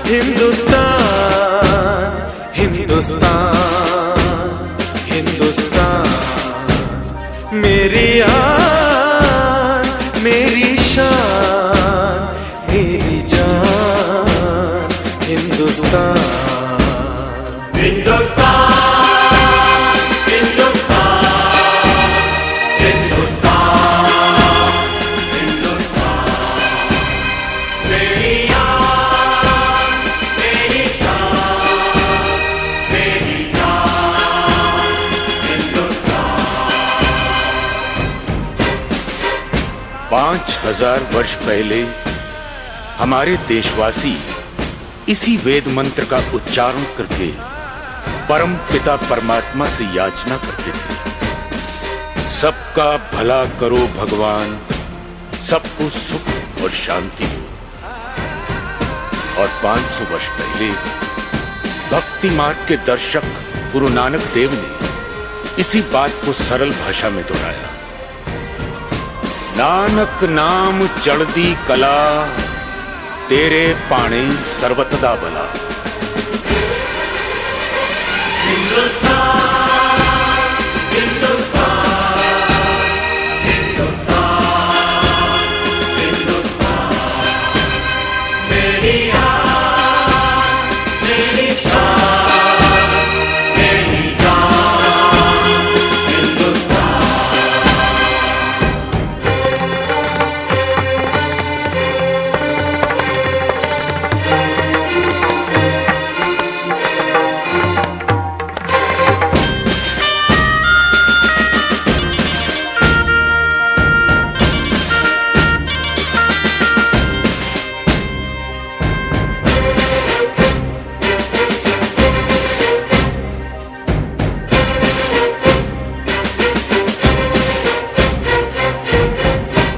हिंदुस्तान हिंदुस्तान हिंदुस्तान, मेरी आन मेरी शान मेरी जान, हिंदुस्तान हिंदुस्तान पांच 5000 वर्ष पहले हमारे देशवासी इसी वेद मंत्र का उच्चारण करके परम पिता परमात्मा से याचना करते थे, सबका भला करो भगवान, सबको सुख और शांति हो। और 500 वर्ष पहले भक्ति मार्ग के दर्शक गुरु नानक देव ने इसी बात को सरल भाषा में दोहराया, नानक नाम चढ़दी कला, तेरे पाणे सर्वतदा भला।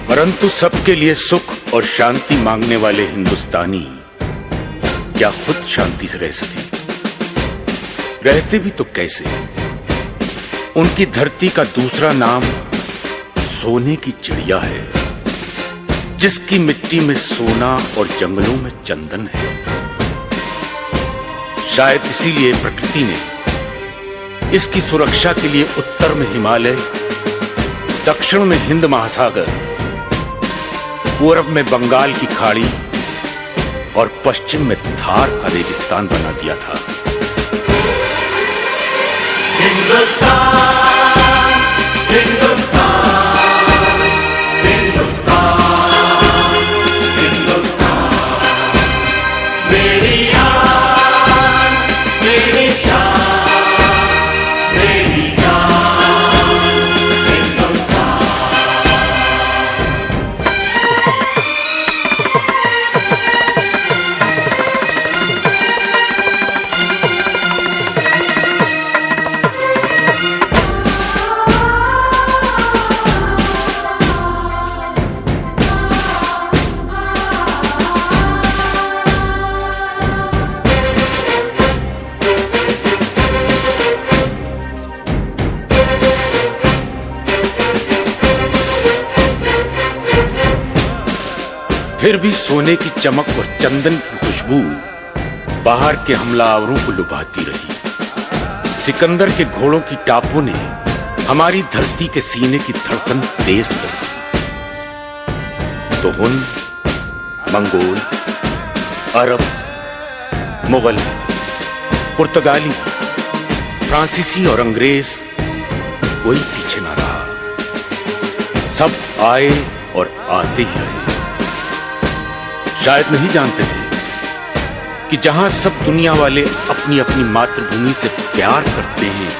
परंतु सबके लिए सुख और शांति मांगने वाले हिंदुस्तानी क्या खुद शांति से रह सके? रहते भी तो कैसे? उनकी धरती का दूसरा नाम सोने की चिड़िया है, जिसकी मिट्टी में सोना और जंगलों में चंदन है। शायद इसीलिए प्रकृति ने इसकी सुरक्षा के लिए उत्तर में हिमालय, दक्षिण में हिंद महासागर, पूर्व में बंगाल की खाड़ी और पश्चिम में थार का रेगिस्तान बना दिया था। हिंदुस्तान हिंदुस्तान हिंदुस्तान हिंदुस्तान, मेरी आन मेरी शान मेरी जान, हिंदुस्तान। फिर भी सोने की चमक और चंदन की खुशबू बाहर के हमलावरों को लुभाती रही। सिकंदर के घोड़ों की टापों ने हमारी धरती के सीने की धड़कन तेज कर दी। तो हुन, मंगोल, अरब, मुगल, पुर्तगाली, फ्रांसीसी और अंग्रेज कोई पीछे ना रहा। सब आए और आते ही रहे। शायद नहीं जानते थे कि जहां सब दुनिया वाले अपनी अपनी मातृभूमि से प्यार करते हैं,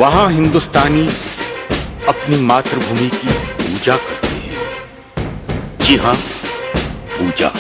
वहां हिंदुस्तानी अपनी मातृभूमि की पूजा करते हैं। जी हां, पूजा।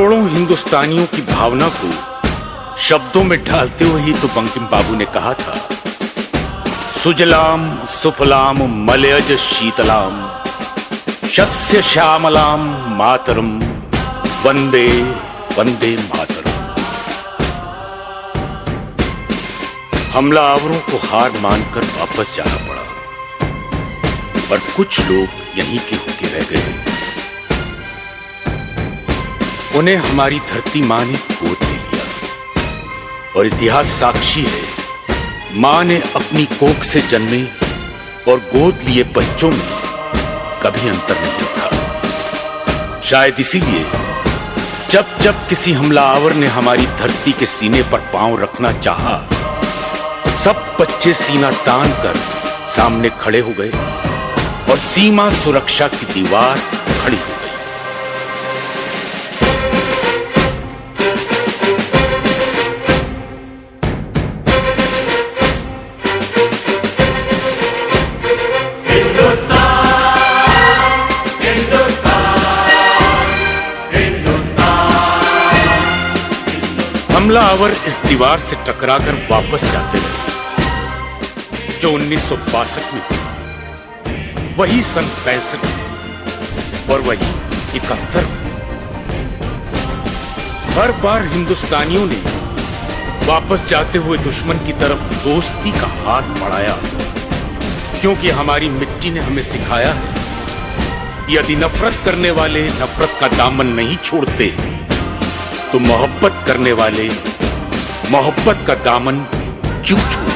करोड़ों हिंदुस्तानियों की भावना को शब्दों में ढालते हुए ही तो बंकिम बाबू ने कहा था, सुजलाम सुफलाम मलयज शीतलाम शस्य श्यामलाम मातरम वंदे वंदे मातरम। हमलावरों को हार मानकर वापस जाना पड़ा, पर कुछ लोग यहीं के होके रह गए। उन्हें हमारी धरती मां ने गोद ले लिया, और इतिहास साक्षी है, मां ने अपनी कोख से जन्मे और गोद लिए बच्चों में कभी अंतर नहीं रखा। शायद इसीलिए जब जब किसी हमलावर ने हमारी धरती के सीने पर पांव रखना चाहा, सब बच्चे सीना तान कर सामने खड़े हो गए और सीमा सुरक्षा की दीवार खड़ी हो गई। हमलावर इस दीवार से टकराकर वापस जाते रहे जो 1962 में हुआ, वही सन 65 में और वही 71 में। हर बार हिंदुस्तानियों ने वापस जाते हुए दुश्मन की तरफ दोस्ती का हाथ बढ़ाया, क्योंकि हमारी मिट्टी ने हमें सिखाया है, यदि नफरत करने वाले नफरत का दामन नहीं छोड़ते तो मोहब्बत करने वाले मोहब्बत का दामन क्यों छोड़ते।